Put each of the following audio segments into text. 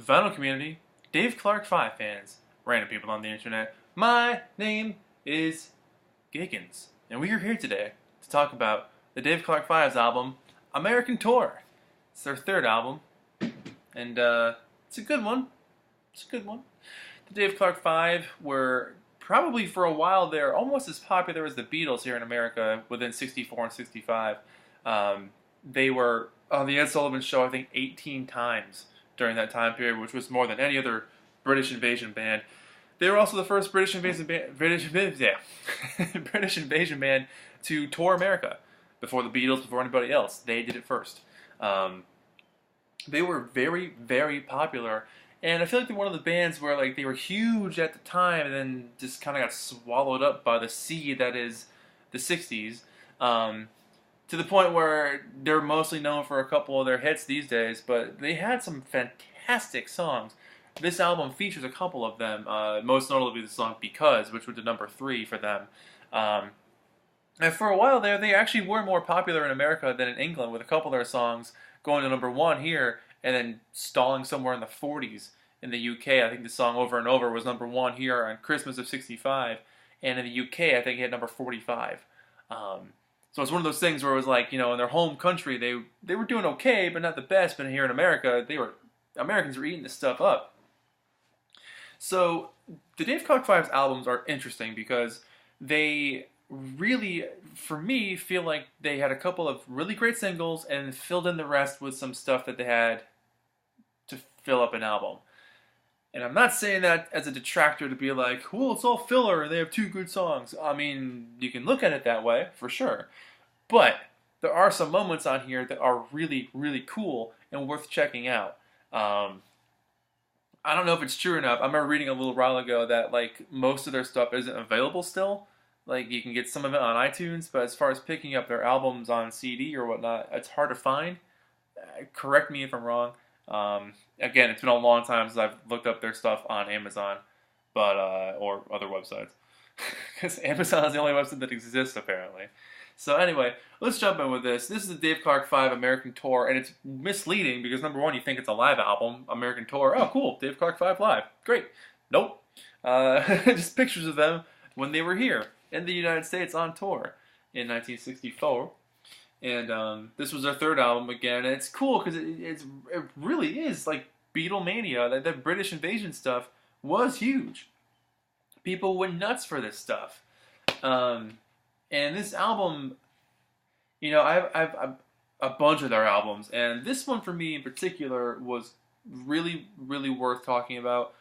vinyl community, Dave Clark 5 fans, random people on the internet. My name is Giggens, and we are here today to talk about the Dave Clark 5's album, American Tour. It's their third album, and it's a good one. It's a good one. The Dave Clark 5 were probably for a while there almost as popular as the Beatles here in America within 64 and 65. They were on the Ed Sullivan Show, I think, 18 times during that time period, which was more than any other British invasion band. They were also the first British invasion band, British invasion band to tour America before the Beatles, before anybody else. They did it first. They were very, very popular, and I feel like they're one of the bands where like they were huge at the time, and then just kind of got swallowed up by the sea that is the '60s. To the point where they're mostly known for a couple of their hits these days, but they had some fantastic songs. This album features a couple of them, most notably the song Because, which was the number 3 for them. And for a while there, they actually were more popular in America than in England, with a couple of their songs going to number 1 here, and then stalling somewhere in the 40s in the UK. I think the song Over and Over was number 1 here on Christmas of '65, and in the UK, I think it hit number 45. So it's one of those things where it was like, you know, in their home country, they were doing okay, but not the best. But here in America, Americans were eating this stuff up. So the Dave Clark 5's albums are interesting because they really, for me, feel like they had a couple of really great singles and filled in the rest with some stuff that they had to fill up an album. And I'm not saying that as a detractor to be like, well, it's all filler and they have 2 good songs. I mean, you can look at it that way, for sure. But there are some moments on here that are really, really cool and worth checking out. I don't know if it's true enough. I remember reading a little while ago that like most of their stuff isn't available still. Like you can get some of it on iTunes, but as far as picking up their albums on CD or whatnot, it's hard to find. Correct me if I'm wrong. Again, it's been a long time since I've looked up their stuff on Amazon, but or other websites, because Amazon is the only website that exists apparently. So anyway, let's jump in with this. This is the Dave Clark 5 American Tour, and it's misleading because number 1, you think it's a live album, American Tour. Oh, cool, Dave Clark 5 live, great. Nope, just pictures of them when they were here in the United States on tour in 1964. And this was their third album again, and it's cool because it really is like Beatlemania. That British invasion stuff was huge. People went nuts for this stuff. And this album, you know, I've a bunch of their albums, and this one for me in particular was really, really worth talking about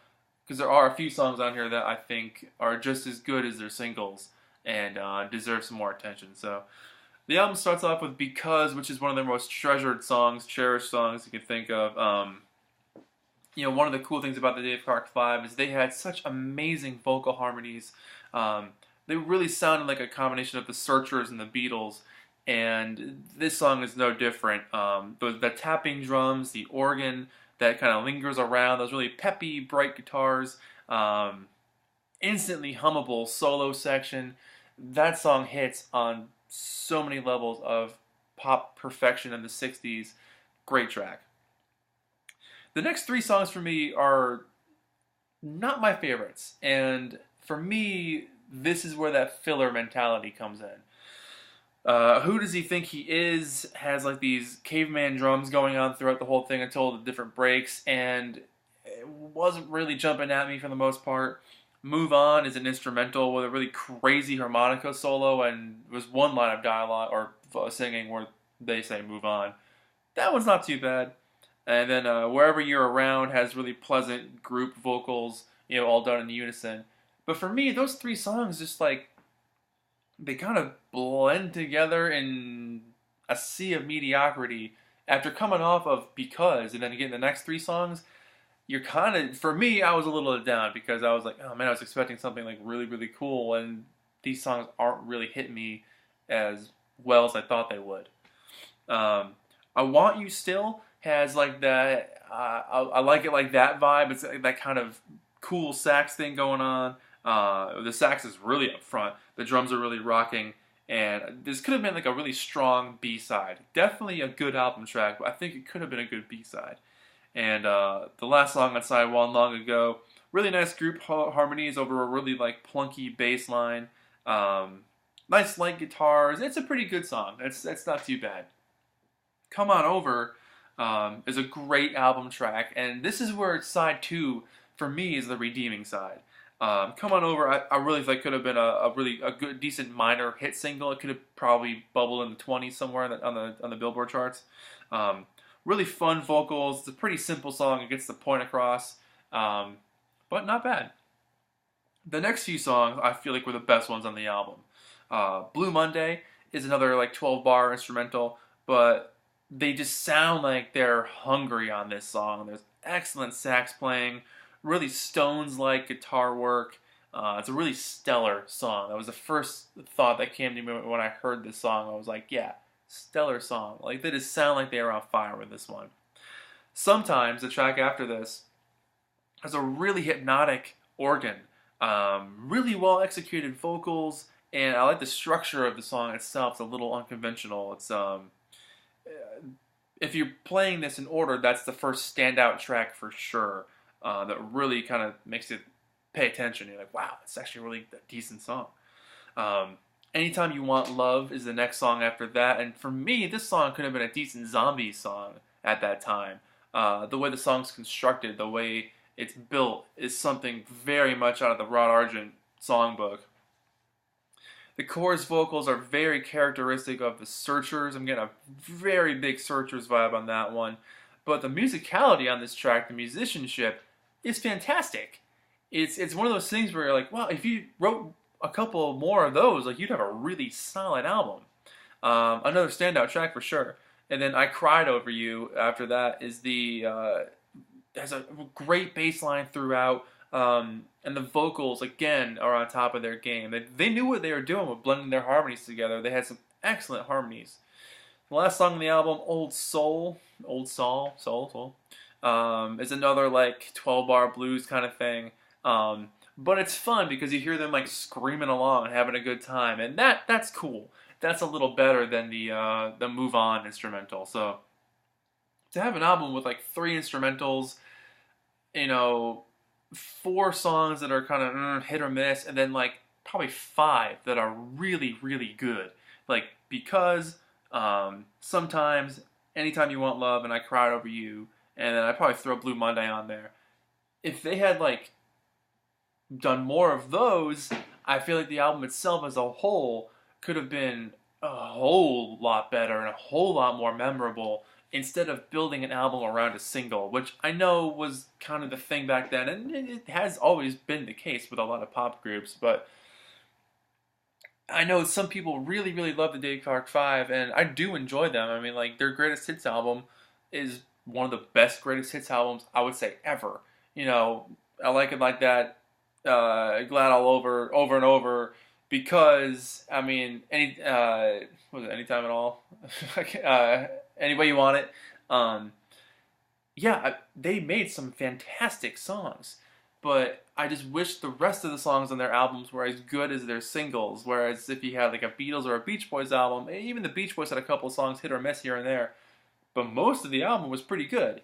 because there are a few songs on here that I think are just as good as their singles and deserve some more attention. So the album starts off with Because, which is one of their most treasured songs, cherished songs you can think of. You know, one of the cool things about the Dave Clark 5 is they had such amazing vocal harmonies. They really sounded like a combination of the Searchers and the Beatles, and this song is no different. The tapping drums, the organ that kind of lingers around, those really peppy, bright guitars, instantly hummable solo section. That song hits on so many levels of pop perfection in the '60s. Great track. The next 3 songs for me are not my favorites, and for me, this is where that filler mentality comes in. Who Does He Think He Is has like these caveman drums going on throughout the whole thing until the different breaks, and it wasn't really jumping at me for the most part. Move On is an instrumental with a really crazy harmonica solo, and it was one line of dialogue or singing where they say "move on." That one's not too bad. And then Wherever You're Around has really pleasant group vocals, you know, all done in unison. But for me, those 3 songs just like they kind of blend together in a sea of mediocrity. After coming off of Because and then getting the next 3 songs, you're kind of, for me, I was a little down because I was like, oh man, I was expecting something like really, really cool, and these songs aren't really hitting me as well as I thought they would. I Want You Still has like that, I like it like that vibe. It's like that kind of cool sax thing going on. The sax is really up front. The drums are really rocking. And this could have been like a really strong B-side. Definitely a good album track, but I think it could have been a good B-side. And the last song on side one, Long Ago, really nice group harmonies over a really like plunky bass line. Nice light guitars. It's a pretty good song. It's not too bad. Come On Over is a great album track, and this is where side two for me is the redeeming side. Come On Over, I really think could have been a really a good, decent minor hit single. It could have probably bubbled in the 20s somewhere on the Billboard charts. Really fun vocals. It's a pretty simple song. It gets the point across, but not bad. The next few songs I feel like were the best ones on the album. Blue Monday is another like 12-bar instrumental, but they just sound like they're hungry on this song. There's excellent sax playing, really Stones-like guitar work. It's a really stellar song. That was the first thought that came to me when I heard this song. I was like, yeah, stellar song. Like, they just sound like they are on fire with this one. Sometimes the track after this has a really hypnotic organ, really well executed vocals, and I like the structure of the song itself. It's a little unconventional. It's if you're playing this in order, that's the first standout track for sure. That really kind of makes it pay attention. You're like, wow, it's actually really a decent song. Anytime You Want Love is the next song after that, and for me, this song could have been a decent zombie song at that time. The way the song's constructed, the way it's built, is something very much out of the Rod Argent songbook. The chorus vocals are very characteristic of the Searchers. I'm getting a very big Searchers vibe on that one. But the musicality on this track, the musicianship, is fantastic. It's one of those things where you're like, wow, if you wrote a couple more of those, like you'd have a really solid album. Another standout track for sure. And then I Cried Over You after that is has a great bass line throughout. And the vocals, again, are on top of their game. They knew what they were doing with blending their harmonies together. They had some excellent harmonies. The last song on the album, Old Soul, is another like 12-bar blues kind of thing. But it's fun because you hear them like screaming along and having a good time, and that's cool. That's a little better than the Move On instrumental. So to have an album with like 3 instrumentals, 4 songs that are kind of hit or miss, and then like probably 5 that are really, really good. Like Because, Sometimes, Anytime You Want Love, and I Cried Over You, and then I'd probably throw Blue Monday on there. If they had like done more of those, I feel like the album itself as a whole could have been a whole lot better and a whole lot more memorable, instead of building an album around a single, which I know was kind of the thing back then, and it has always been the case with a lot of pop groups, but I know some people really, really love the Dave Clark 5, and I do enjoy them. I mean, like, their greatest hits album is one of the best greatest hits albums, I would say, ever. I like it like that, Glad All Over, over and over, because, I mean, Anytime at All? Any Way You Want It. Yeah, they made some fantastic songs, but I just wish the rest of the songs on their albums were as good as their singles. Whereas if you had like a Beatles or a Beach Boys album, even the Beach Boys had a couple of songs hit or miss here and there, but most of the album was pretty good.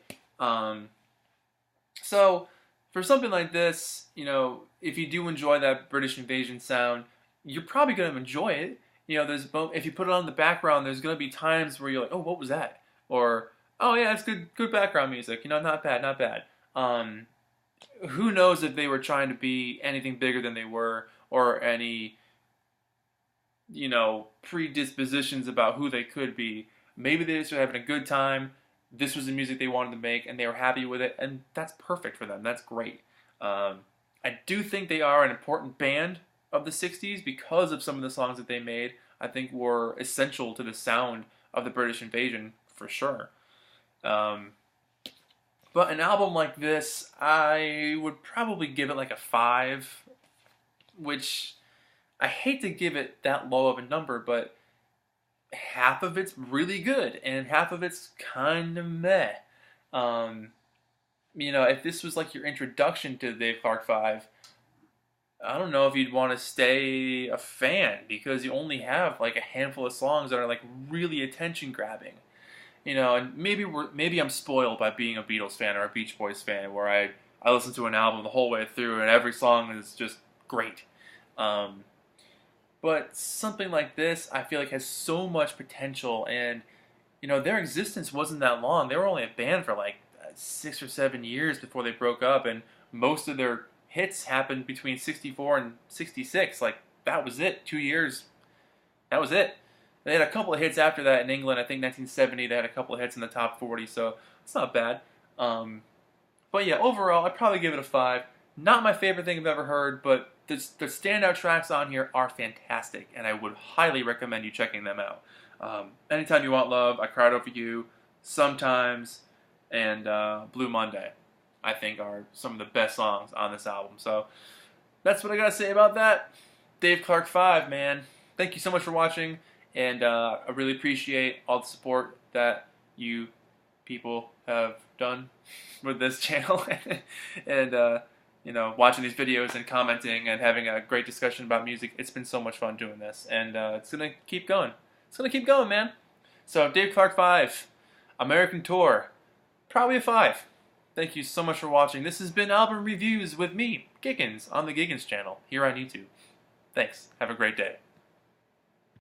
So for something like this, if you do enjoy that British Invasion sound, you're probably going to enjoy it. If you put it on in the background, there's going to be times where you're like, oh, what was that? Or, oh yeah, it's good background music. Not bad, not bad. Who knows if they were trying to be anything bigger than they were, or any, predispositions about who they could be. Maybe they just were having a good time. This was the music they wanted to make, and they were happy with it, and that's perfect for them. That's great. I do think they are an important band of the 60s because of some of the songs that they made. I think were essential to the sound of the British Invasion, for sure. But an album like this, I would probably give it like a 5, which I hate to give it that low of a number, but half of it's really good and half of it's kind of meh. If this was like your introduction to the Dave Clark 5, I don't know if you'd want to stay a fan, because you only have like a handful of songs that are like really attention grabbing. you know, and maybe I'm spoiled by being a Beatles fan or a Beach Boys fan, where I listen to an album the whole way through and every song is just great. Um, but something like this, I feel like has so much potential, and you know, their existence wasn't that long. They were only a band for like 6 or 7 years before they broke up, and most of their hits happened between '64 and '66. Like, that was it. 2 years. That was it. They had a couple of hits after that in England. I think 1970 they had a couple of hits in the top 40, so it's not bad. But yeah, overall, I'd probably give it a 5. Not my favorite thing I've ever heard, but the standout tracks on here are fantastic, and I would highly recommend you checking them out. Anytime You Want Love, I Cried Over You, Sometimes, and Blue Monday, I think are some of the best songs on this album. So that's what I gotta say about that. Dave Clark 5, man. Thank you so much for watching, and I really appreciate all the support that you people have done with this channel, and you know, watching these videos and commenting and having a great discussion about music. It's been so much fun doing this, and it's gonna keep going. It's gonna keep going, man. So Dave Clark 5, American Tour, probably a 5. Thank you so much for watching. This has been Album Reviews with me, Giggens, on the Giggens channel here on YouTube. Thanks. Have a great day.